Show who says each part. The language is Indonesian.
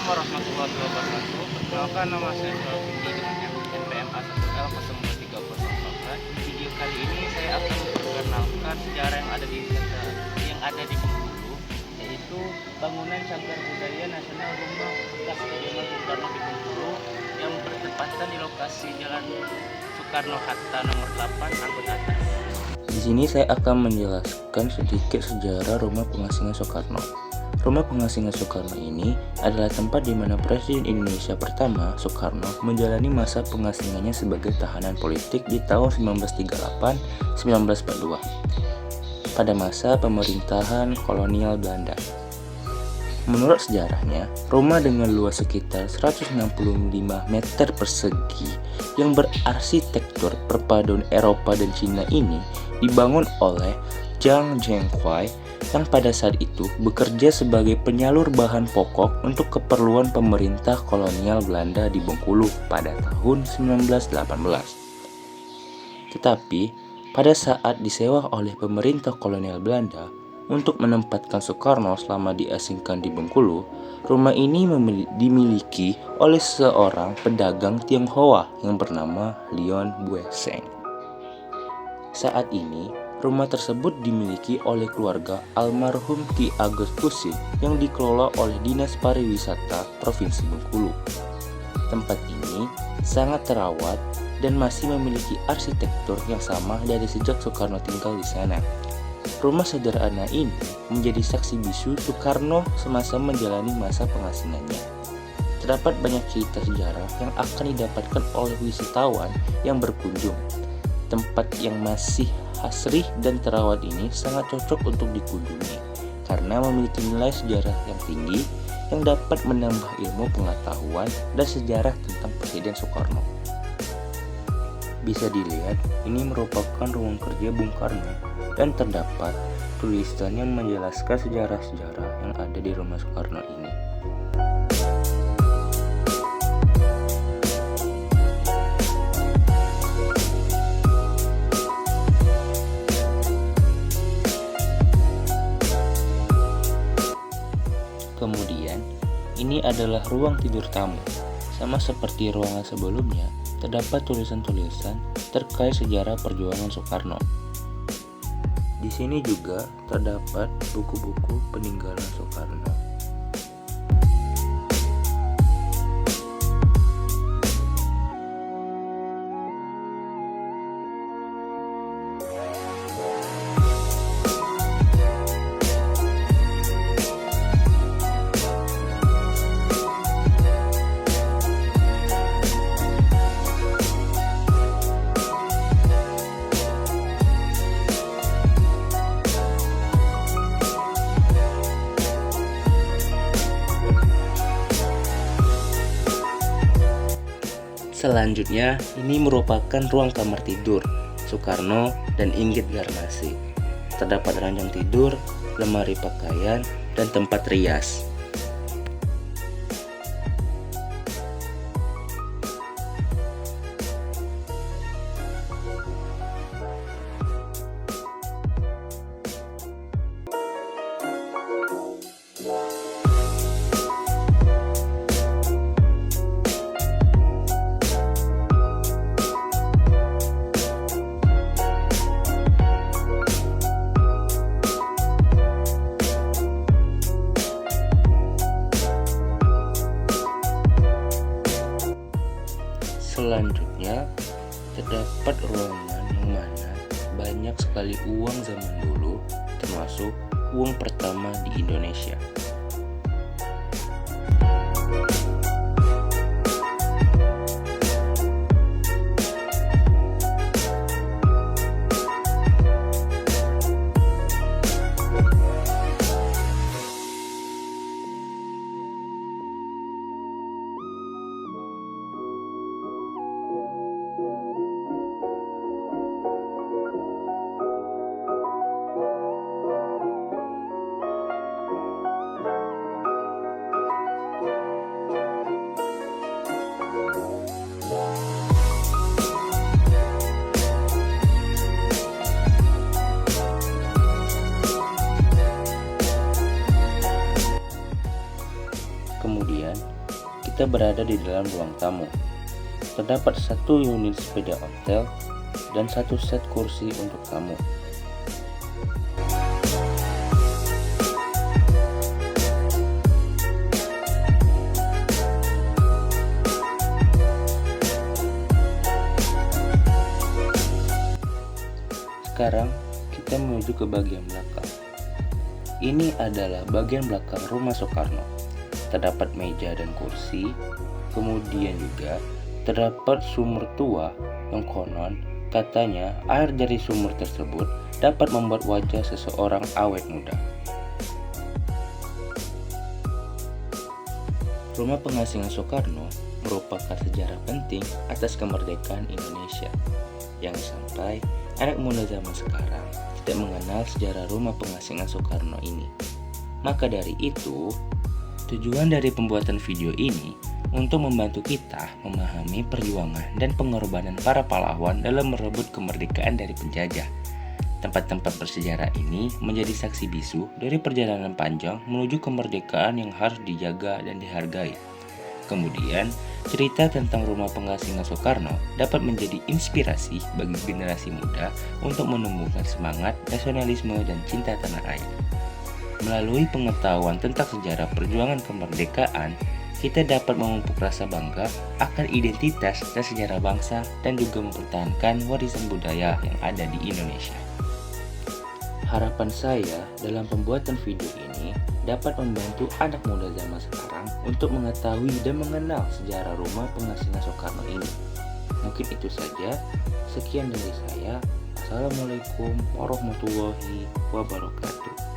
Speaker 1: warahmatullahi wabarakatuh. Perkenalkan, nama saya Sulawesi dengan NPM A1L02304. Di video kali ini saya akan memperkenalkan sejarah yang ada di Bengkulu, yaitu bangunan Cagar Budaya Nasional Rumah Bekas Kediaman Soekarno di Bengkulu yang bertepatan di lokasi Jalan Soekarno-Hatta nomor 8 Angkut atas. Di sini saya akan menjelaskan sedikit sejarah rumah pengasingan Soekarno. Rumah pengasingan Soekarno ini adalah tempat di mana Presiden Indonesia pertama, Soekarno, menjalani masa pengasingannya sebagai tahanan politik di tahun 1938-1942 pada masa pemerintahan kolonial Belanda. Menurut sejarahnya, rumah dengan luas sekitar 165 meter persegi yang berarsitektur perpaduan Eropa dan Cina ini dibangun oleh Zhang Zhenghuai yang pada saat itu bekerja sebagai penyalur bahan pokok untuk keperluan pemerintah kolonial Belanda di Bengkulu pada tahun 1918. Tetapi, pada saat disewa oleh pemerintah kolonial Belanda untuk menempatkan Soekarno selama diasingkan di Bengkulu, rumah ini dimiliki oleh seorang pedagang Tionghoa yang bernama Leon Bueseng. Saat ini, rumah tersebut dimiliki oleh keluarga almarhum Ki Agus Kusin yang dikelola oleh Dinas Pariwisata Provinsi Bengkulu. Tempat ini sangat terawat dan masih memiliki arsitektur yang sama dari sejak Soekarno tinggal di sana. Rumah sederhana ini menjadi saksi bisu Soekarno semasa menjalani masa pengasingannya. Terdapat banyak cerita sejarah yang akan didapatkan oleh wisatawan yang berkunjung. Tempat yang masih asri dan terawat ini sangat cocok untuk dikunjungi karena memiliki nilai sejarah yang tinggi yang dapat menambah ilmu pengetahuan dan sejarah tentang Presiden Soekarno. Bisa dilihat, ini merupakan ruang kerja Bung Karno dan terdapat tulisan yang menjelaskan sejarah-sejarah yang ada di rumah Soekarno ini. Kemudian, ini adalah ruang tidur tamu. Sama seperti ruangan sebelumnya, terdapat tulisan-tulisan terkait sejarah perjuangan Soekarno. Di sini juga terdapat buku-buku peninggalan Soekarno. Selanjutnya, ini merupakan ruang kamar tidur Soekarno dan Inggit Garnasi. Terdapat ranjang tidur, lemari pakaian, dan tempat rias. Selanjutnya, terdapat ruangan yang mana banyak sekali uang zaman dulu, termasuk uang pertama di Indonesia. Kemudian, kita berada di dalam ruang tamu. Terdapat satu unit sepeda ontel dan satu set kursi untuk tamu. Sekarang kita menuju ke bagian belakang. Ini adalah bagian belakang rumah Soekarno. Terdapat meja dan kursi, kemudian juga terdapat sumur tua yang konon katanya air dari sumur tersebut dapat membuat wajah seseorang awet muda. Rumah pengasingan Soekarno merupakan sejarah penting atas kemerdekaan Indonesia, yang sampai anak muda zaman sekarang tidak mengenal sejarah rumah pengasingan Soekarno ini. Maka dari itu, tujuan dari pembuatan video ini untuk membantu kita memahami perjuangan dan pengorbanan para pahlawan dalam merebut kemerdekaan dari penjajah. Tempat-tempat bersejarah ini menjadi saksi bisu dari perjalanan panjang menuju kemerdekaan yang harus dijaga dan dihargai. Kemudian, cerita tentang rumah pengasingan Soekarno dapat menjadi inspirasi bagi generasi muda untuk menumbuhkan semangat, nasionalisme, dan cinta tanah air. Melalui pengetahuan tentang sejarah perjuangan kemerdekaan, kita dapat memupuk rasa bangga akan identitas dan sejarah bangsa dan juga mempertahankan warisan budaya yang ada di Indonesia. Harapan saya dalam pembuatan video ini dapat membantu anak muda zaman sekarang untuk mengetahui dan mengenal sejarah rumah pengasingan Soekarno ini. Mungkin itu saja. Sekian dari saya. Assalamualaikum warahmatullahi wabarakatuh.